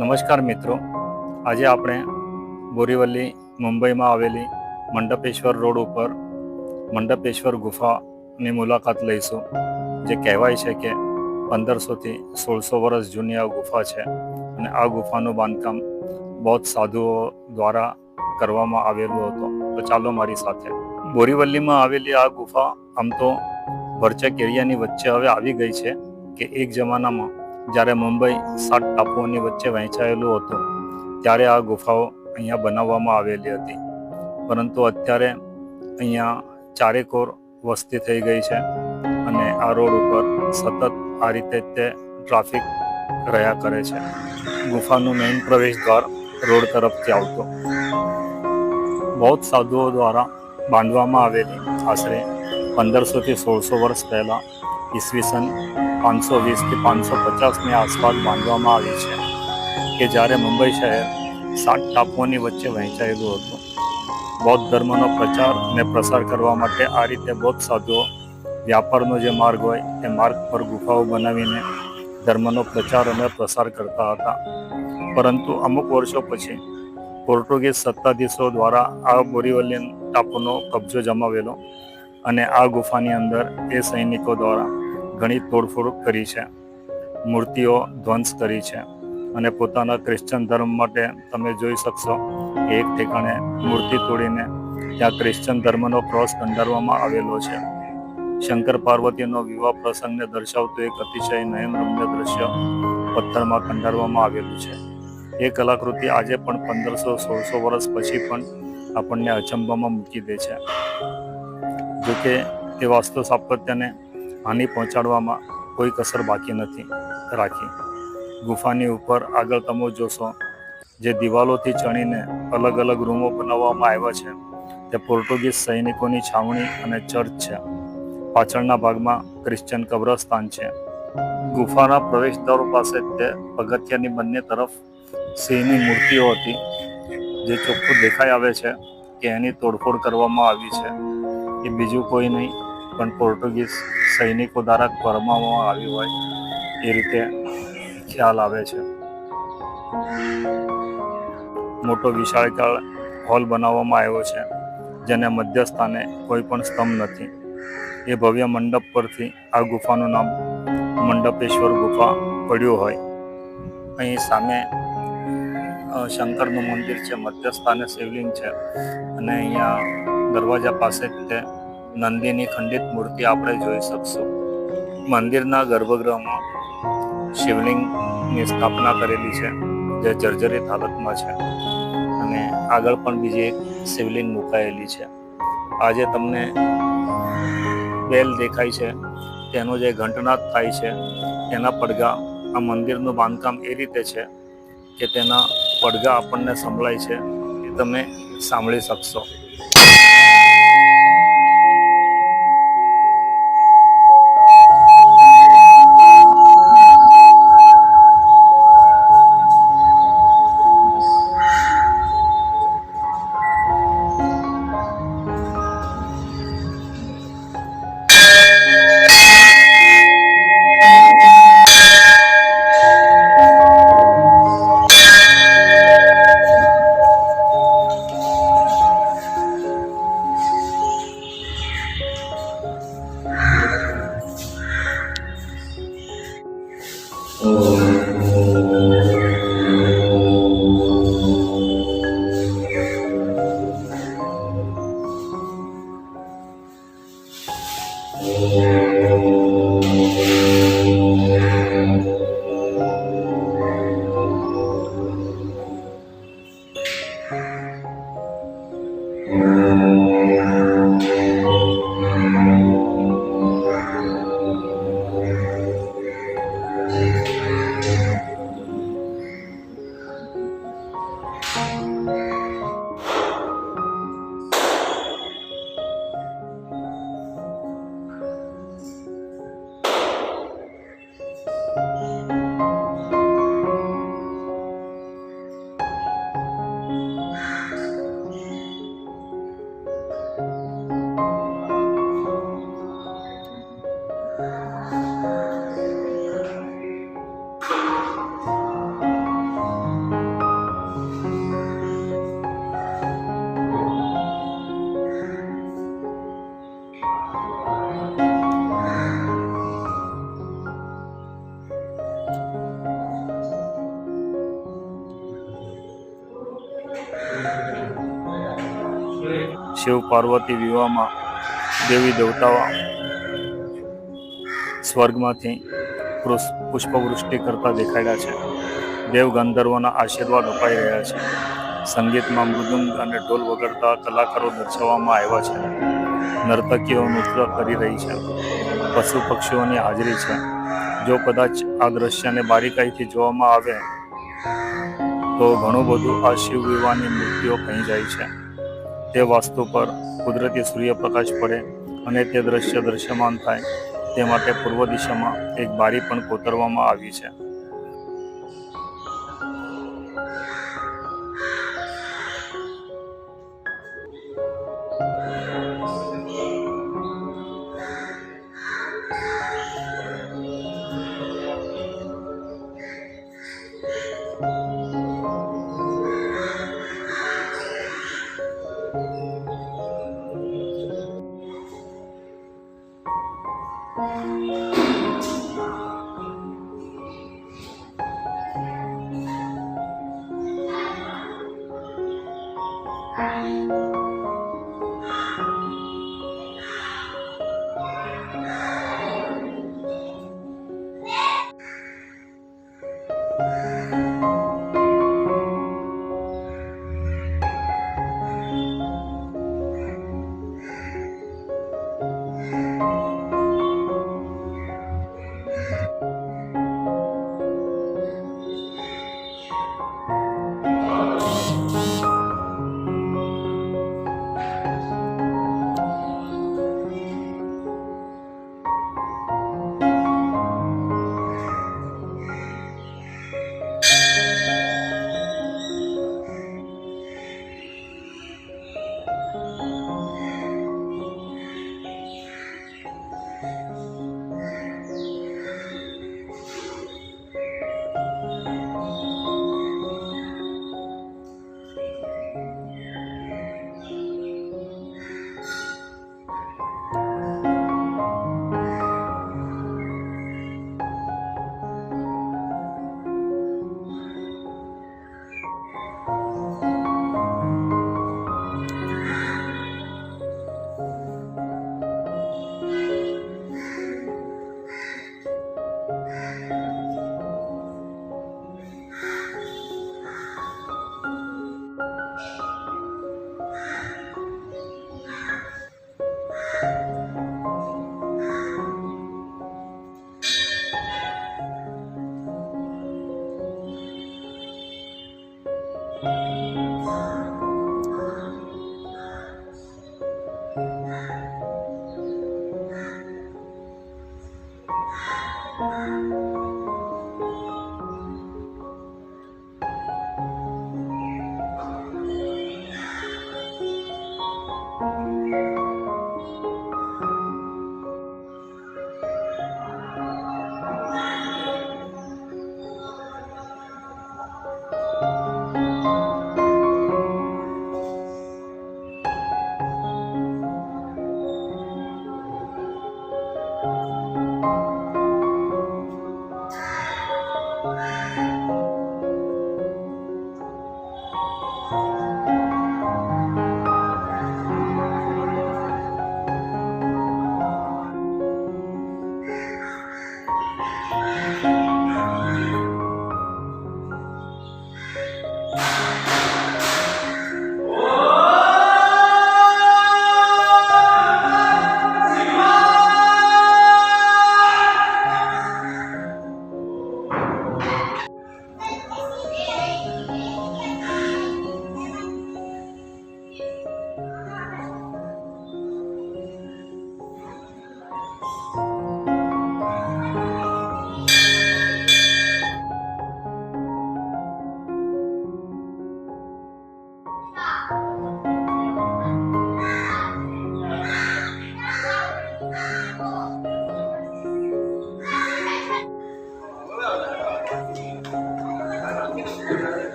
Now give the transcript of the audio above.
નમસ્કાર મિત્રો, આજે આપણે બોરીવલી મુંબઈમાં આવેલી મંડપેશ્વર રોડ ઉપર મંડપેશ્વર ગુફાની મુલાકાત લઈશું. જે કહેવાય છે કે 1500થી 1600 વર્ષ જૂની આ ગુફા છે અને આ ગુફાનું બાંધકામ બૌદ્ધ સાધુઓ દ્વારા કરવામાં આવેલું હતું. તો ચાલો મારી સાથે. બોરીવલીમાં આવેલી આ ગુફા આમ તો ભરચક એરિયાની વચ્ચે હવે આવી ગઈ છે કે એક જમાનામાં જ્યારે મુંબઈ 7 ટાપુઓની વચ્ચે વહેંચાયેલું હતું ત્યારે આ ગુફાઓ અહીંયા બનાવવામાં આવેલી હતી. પરંતુ અત્યારે અહીંયા ચારેકોર વસ્તી થઈ ગઈ છે અને આ રોડ ઉપર સતત આ રીતે તે ટ્રાફિક રહ્યા કરે છે. ગુફાનું મેઇન પ્રવેશ દ્વાર રોડ તરફથી આવતો બૌદ્ધ સાધુઓ દ્વારા બાંધવામાં આવેલી આશરે 1500થી 1600 વર્ષ પહેલાં ઈસવીસન 520થી 550ની આસપાસ બાંધવામાં આવી છે કે જ્યારે મુંબઈ શહેર 7 ટાપુઓની વચ્ચે વહેંચાયેલું હતું. બૌદ્ધ ધર્મનો પ્રચાર અને પ્રસાર કરવા માટે આ રીતે બૌદ્ધ સાધુઓ વ્યાપારનો જે માર્ગ હોય એ માર્ગ પર ગુફાઓ બનાવીને ધર્મનો પ્રચાર અને પ્રસાર કરતા હતા. પરંતુ અમુક વર્ષો પછી પોર્ટુગીઝ સત્તાધીશો દ્વારા આ બોરીવલી ટાપુનો કબજો જમાવેલો અને આ ગુફાની અંદર એ સૈનિકો દ્વારા ઘણી તોડફોડ કરી છે, મૂર્તિઓ ધ્વંસ કરી છે અને પોતાના ક્રિશ્ચન ધર્મ માટે તમે જોઈ શકશો કે એક ઠેકાણે મૂર્તિ તોડીને ત્યાં ક્રિશ્ચન ધર્મનો ક્રોસ કંડારવામાં આવેલો છે. શંકર પાર્વતીનો વિવાહ પ્રસંગને દર્શાવતું એક અતિશય નયનરમ્ય દ્રશ્ય પથ્થરમાં કંડારવામાં આવેલું છે. એ કલાકૃતિ આજે પણ 1500-1600 વર્ષ પછી પણ આપણને અચંબામાં મૂકી દે છે. જોકે તે વાસ્તુ સ્થાપત્યને હાનિ પહોંચાડવામાં કોઈ કસર બાકી નથી રાખી. ગુફાની ઉપર આગળ તમે જોશો જે દિવાલોથી ચણીને અલગ અલગ રૂમો બનાવવામાં આવ્યા છે તે પોર્ટુગીઝ સૈનિકોની છાવણી અને ચર્ચ છે. પાછળના ભાગમાં ક્રિશ્ચન કબ્રસ્તાન છે. ગુફાના પ્રવેશદ્વારો પાસે તે પગથિયાની બંને તરફ સિંહની મૂર્તિઓ હતી જે ચોખ્ખું દેખાઈ આવે છે કે એની તોડફોડ કરવામાં આવી છે. એ બીજું કોઈ નહીં પણ પોર્ટુગીઝ સૈનિકો દ્વારા કરવામાં આવી હોય એ રીતે ખ્યાલ આવે છે. મોટો વિશાળકાય હોલ બનાવવામાં આવ્યો છે જેને મધ્ય સ્થાને કોઈ પણ સ્તંભ નથી. એ ભવ્ય મંડપ પરથી આ ગુફાનું નામ મંડપેશ્વર ગુફા પડ્યું હોય. અહીં સામે શંકરનું મંદિર છે, મધ્ય સ્થાને શિવલિંગ છે અને અહીંયા દરવાજા પાસે તે નંદીની ખંડિત મૂર્તિ આપણે જોઈ શકશું. મંદિરના ગર્ભગૃહમાં શિવલિંગની સ્થાપના કરેલી છે જે જર્જરિત હાલતમાં છે અને આગળ પણ બીજી એક શિવલિંગ મુકાયેલી છે. આજે તમને બેલ દેખાય છે તેનો જે ઘંટનાદ થાય છે તેના પડઘા આ મંદિરનું બાંધકામ એ રીતે છે કે તેના પડઘા આપણને સંભળાય છે એ તમે સાંભળી શકશો. શિવ પાર્વતી વિવાહમાં દેવી દેવતાઓ સ્વર્ગમાંથી પુષ્પવૃષ્ટિ કરતા દેખાડ્યા છે. દેવ ગંધર્વોના આશીર્વાદ અપાઈ રહ્યા છે. સંગીતમાં મૃદુંગ અને ઢોલ વગાડતા કલાકારો દર્શાવવામાં આવ્યા છે. નર્તકીઓ નૃત્ય કરી રહી છે. પશુ પક્ષીઓની હાજરી છે. જો કદાચ આ દ્રશ્યને બારીકાઈથી જોવામાં આવે તો ઘણું બધું આ શિવ વિવાહની મૂર્તિઓ કહી જાય છે. તે વાસ્તુ પર કુદરતી સૂર્યપ્રકાશ પડે અને તે દ્રશ્ય દૃશ્યમાન થાય તે માટે પૂર્વ દિશામાં એક બારી પણ કોતરવામાં આવી છે.